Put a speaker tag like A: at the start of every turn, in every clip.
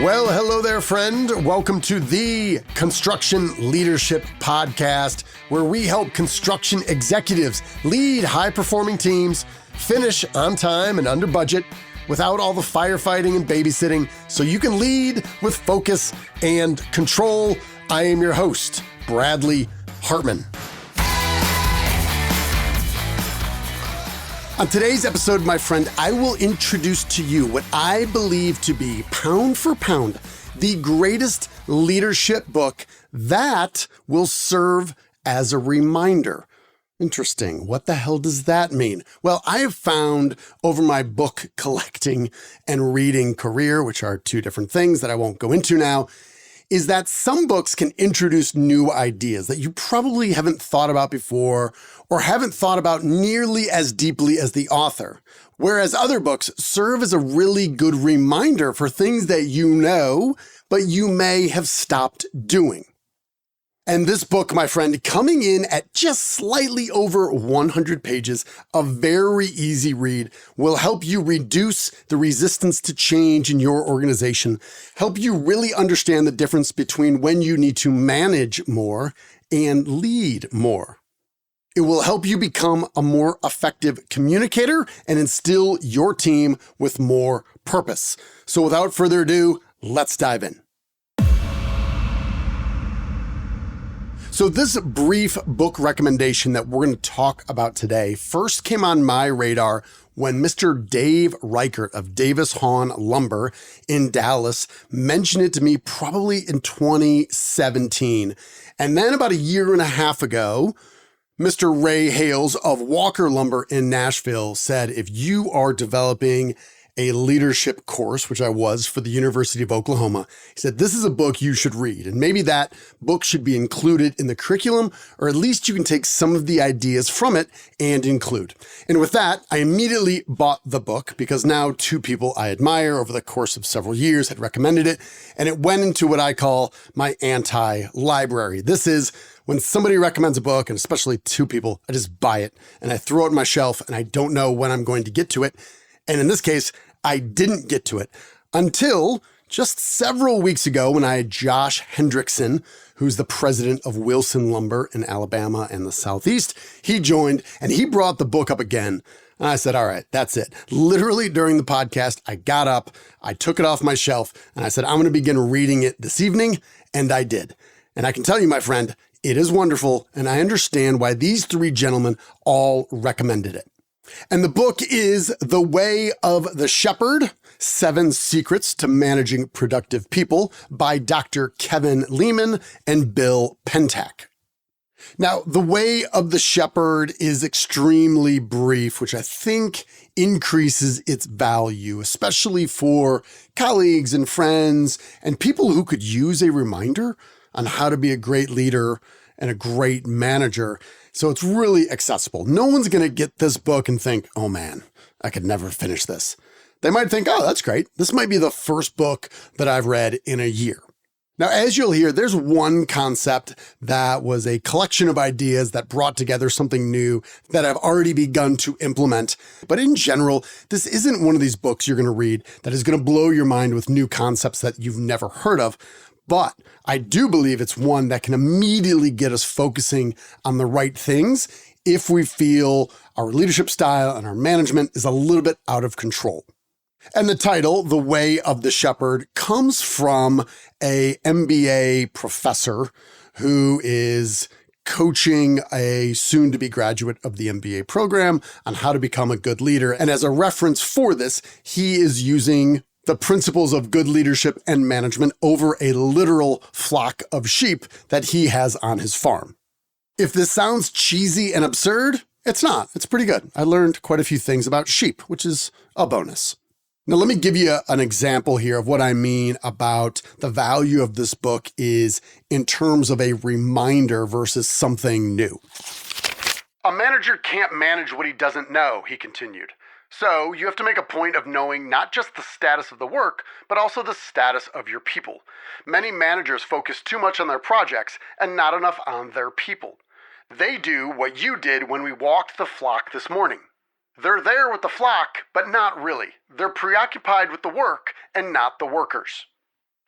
A: Well, hello there, friend. Welcome to the Construction Leadership Podcast, where we help construction executives lead high-performing teams, finish on time and under budget, without all the firefighting and babysitting, so you can lead with focus and control. I am your host, Bradley Hartman. On today's episode, my friend, I will introduce to you what I believe to be, pound for pound, the greatest leadership book that will serve as a reminder. Interesting. What the hell does that mean? Well, I have found over my book collecting and reading career, which are two different things that I won't go into now, is that some books can introduce new ideas that you probably haven't thought about before or haven't thought about nearly as deeply as the author, whereas other books serve as a really good reminder for things that you know, but you may have stopped doing. And this book, my friend, coming in at just slightly over 100 pages, a very easy read, will help you reduce the resistance to change in your organization, help you really understand the difference between when you need to manage more and lead more. It will help you become a more effective communicator and instill your team with more purpose. So without further ado, let's dive in. So this brief book recommendation that we're going to talk about today first came on my radar when Mr. Dave Reichert of Davis Hahn Lumber in Dallas mentioned it to me probably in 2017. And then about a year and a half ago, Mr. Ray Hales of Walker Lumber in Nashville said, if you are developing a leadership course, which I was for the University of Oklahoma, he said, this is a book you should read. And maybe that book should be included in the curriculum, or at least you can take some of the ideas from it and include. And with that, I immediately bought the book because now two people I admire over the course of several years had recommended it. And it went into what I call my anti-library. This is when somebody recommends a book, and especially two people, I just buy it and I throw it on my shelf and I don't know when I'm going to get to it. And in this case, I didn't get to it until just several weeks ago when I had Josh Hendrickson, who's the president of Wilson Lumber in Alabama and the Southeast. He joined and he brought the book up again. And I said, all right, that's it. Literally during the podcast, I got up, I took it off my shelf and I said, I'm going to begin reading it this evening. And I did. And I can tell you, my friend, it is wonderful. And I understand why these three gentlemen all recommended it. And the book is The Way of the Shepherd, 7 Secrets to Managing Productive People by Dr. Kevin Leman and Bill Pentak. Now, The Way of the Shepherd is extremely brief, which I think increases its value, especially for colleagues and friends and people who could use a reminder on how to be a great leader and a great manager. So it's really accessible. No one's going to get this book and think, oh man, I could never finish this. They might think, oh, that's great. This might be the first book that I've read in a year. Now, as you'll hear, there's one concept that was a collection of ideas that brought together something new that I've already begun to implement. But in general, this isn't one of these books you're going to read that is going to blow your mind with new concepts that you've never heard of. But I do believe it's one that can immediately get us focusing on the right things if we feel our leadership style and our management is a little bit out of control. And the title, The Way of the Shepherd, comes from a MBA professor who is coaching a soon-to-be graduate of the MBA program on how to become a good leader. And as a reference for this, he is using the principles of good leadership and management over a literal flock of sheep that he has on his farm. If this sounds cheesy and absurd, it's not. It's pretty good. I learned quite a few things about sheep, which is a bonus. Now, let me give you an example here of what I mean about the value of this book is in terms of a reminder versus something new. A manager can't manage what he doesn't know, he continued. So you have to make a point of knowing not just the status of the work, but also the status of your people. Many managers focus too much on their projects and not enough on their people. They do what you did when we walked the flock this morning. They're there with the flock, but not really. They're preoccupied with the work and not the workers.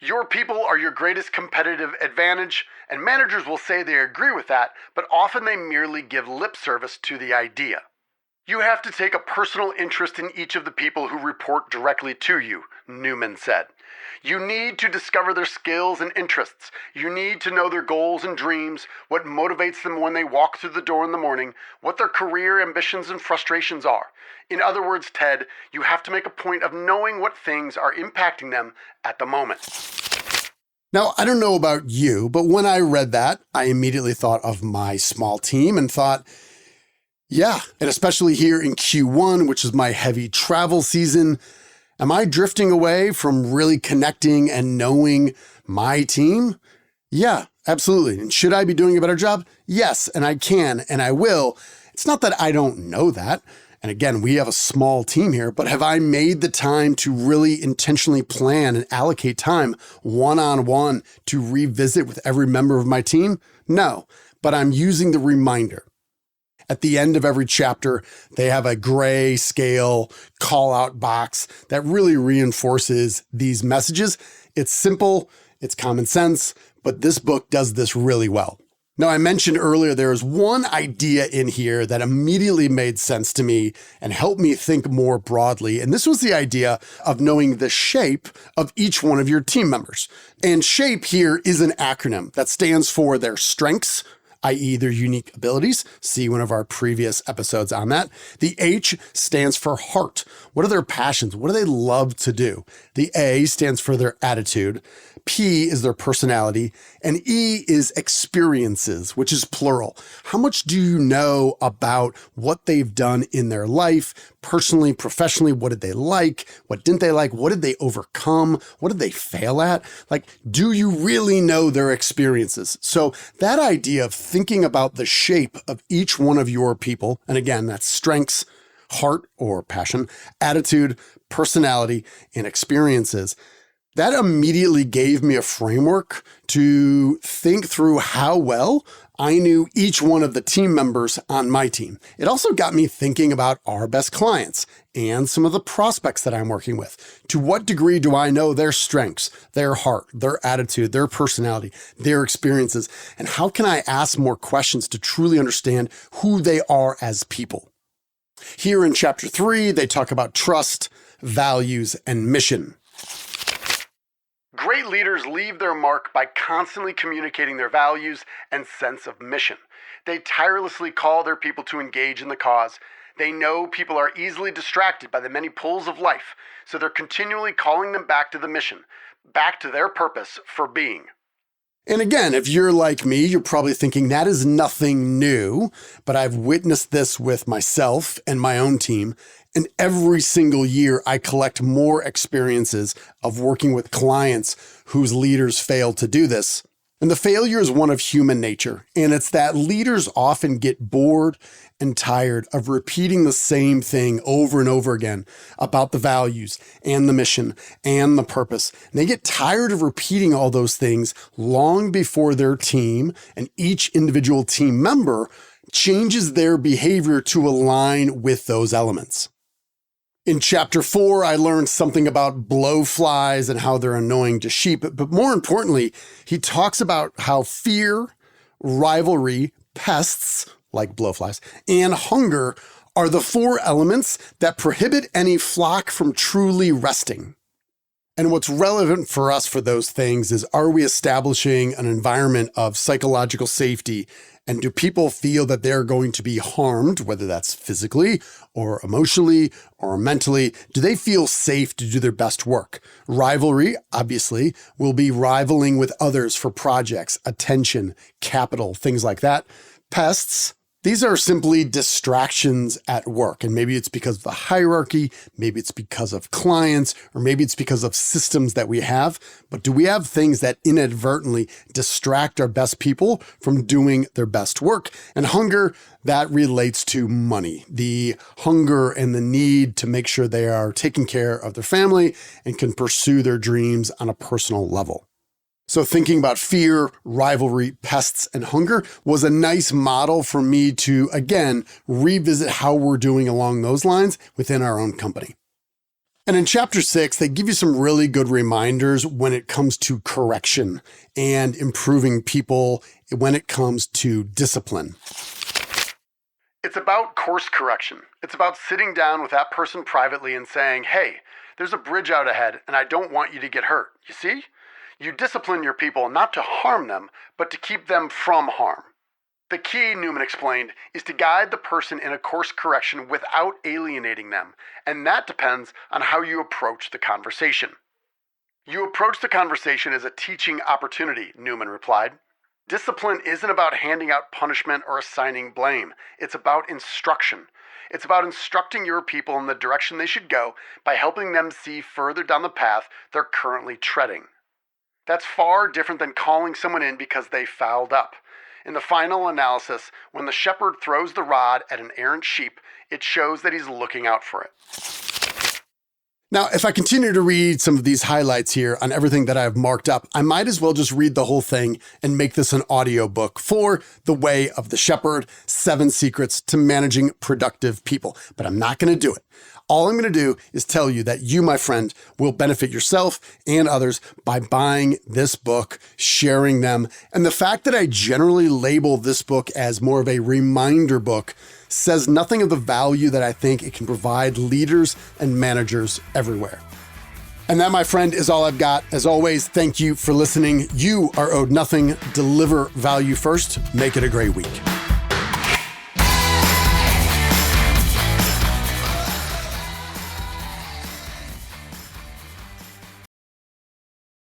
A: Your people are your greatest competitive advantage, and managers will say they agree with that, but often they merely give lip service to the idea. You have to take a personal interest in each of the people who report directly to you, Newman said. You need to discover their skills and interests. You need to know their goals and dreams, what motivates them when they walk through the door in the morning, what their career ambitions and frustrations are. In other words, Ted, you have to make a point of knowing what things are impacting them at the moment. Now, I don't know about you, but when I read that, I immediately thought of my small team and thought, yeah, and especially here in Q1, which is my heavy travel season, am I drifting away from really connecting and knowing my team? Yeah, absolutely. And should I be doing a better job? Yes, and I can, and I will. It's not that I don't know that. And again, we have a small team here, but have I made the time to really intentionally plan and allocate time one-on-one to revisit with every member of my team? No, but I'm using the reminder. At the end of every chapter, they have a gray scale call-out box that really reinforces these messages. It's simple, it's common sense, but this book does this really well. Now, I mentioned earlier there is one idea in here that immediately made sense to me and helped me think more broadly, and this was the idea of knowing the shape of each one of your team members. And SHAPE here is an acronym that stands for their strengths, i.e. their unique abilities. See one of our previous episodes on that. The H stands for heart. What are their passions? What do they love to do? The A stands for their attitude. P is their personality, and E is experiences, which is plural. How much do you know about what they've done in their life, personally, professionally? What did they like? What didn't they like? What did they overcome? What did they fail at? Like, do you really know their experiences? So that idea of thinking about the shape of each one of your people, and again, that's strengths, heart or passion, attitude, personality, and experiences, that immediately gave me a framework to think through how well I knew each one of the team members on my team. It also got me thinking about our best clients and some of the prospects that I'm working with. To what degree do I know their strengths, their heart, their attitude, their personality, their experiences, and how can I ask more questions to truly understand who they are as people? Here in chapter 3, they talk about trust, values, and mission. Great leaders leave their mark by constantly communicating their values and sense of mission. They tirelessly call their people to engage in the cause. They know people are easily distracted by the many pulls of life, so they're continually calling them back to the mission, back to their purpose for being. And again, if you're like me, you're probably thinking that is nothing new, but I've witnessed this with myself and my own team. And every single year, I collect more experiences of working with clients whose leaders fail to do this. And the failure is one of human nature. And it's that leaders often get bored and tired of repeating the same thing over and over again about the values and the mission and the purpose. And they get tired of repeating all those things long before their team and each individual team member changes their behavior to align with those elements. In chapter 4, I learned something about blowflies and how they're annoying to sheep. But more importantly, he talks about how fear, rivalry, pests, like blowflies, and hunger are the 4 elements that prohibit any flock from truly resting. And what's relevant for us for those things is, are we establishing an environment of psychological safety? And do people feel that they're going to be harmed, whether that's physically or emotionally or mentally? Do they feel safe to do their best work? Rivalry, obviously, will be rivaling with others for projects, attention, capital, things like that. Pests, these are simply distractions at work. And maybe it's because of the hierarchy, maybe it's because of clients, or maybe it's because of systems that we have. But do we have things that inadvertently distract our best people from doing their best work? And hunger, that relates to money, the hunger and the need to make sure they are taking care of their family and can pursue their dreams on a personal level. So thinking about fear, rivalry, pests, and hunger was a nice model for me to, again, revisit how we're doing along those lines within our own company. And in chapter 6, they give you some really good reminders when it comes to correction and improving people when it comes to discipline. It's about course correction. It's about sitting down with that person privately and saying, hey, there's a bridge out ahead and I don't want you to get hurt. You see? You discipline your people not to harm them, but to keep them from harm. The key, Newman explained, is to guide the person in a course correction without alienating them, and that depends on how you approach the conversation. You approach the conversation as a teaching opportunity, Newman replied. Discipline isn't about handing out punishment or assigning blame. It's about instruction. It's about instructing your people in the direction they should go by helping them see further down the path they're currently treading. That's far different than calling someone in because they fouled up. In the final analysis, when the shepherd throws the rod at an errant sheep, it shows that he's looking out for it. Now, if I continue to read some of these highlights here on everything that I've marked up, I might as well just read the whole thing and make this an audiobook for The Way of the Shepherd, 7 Secrets to Managing Productive People. But I'm not going to do it. All I'm going to do is tell you that you, my friend, will benefit yourself and others by buying this book, sharing them. And the fact that I generally label this book as more of a reminder book says nothing of the value that I think it can provide leaders and managers everywhere. And that, my friend, is all I've got. As always, thank you for listening. You are owed nothing. Deliver value first. Make it a great week.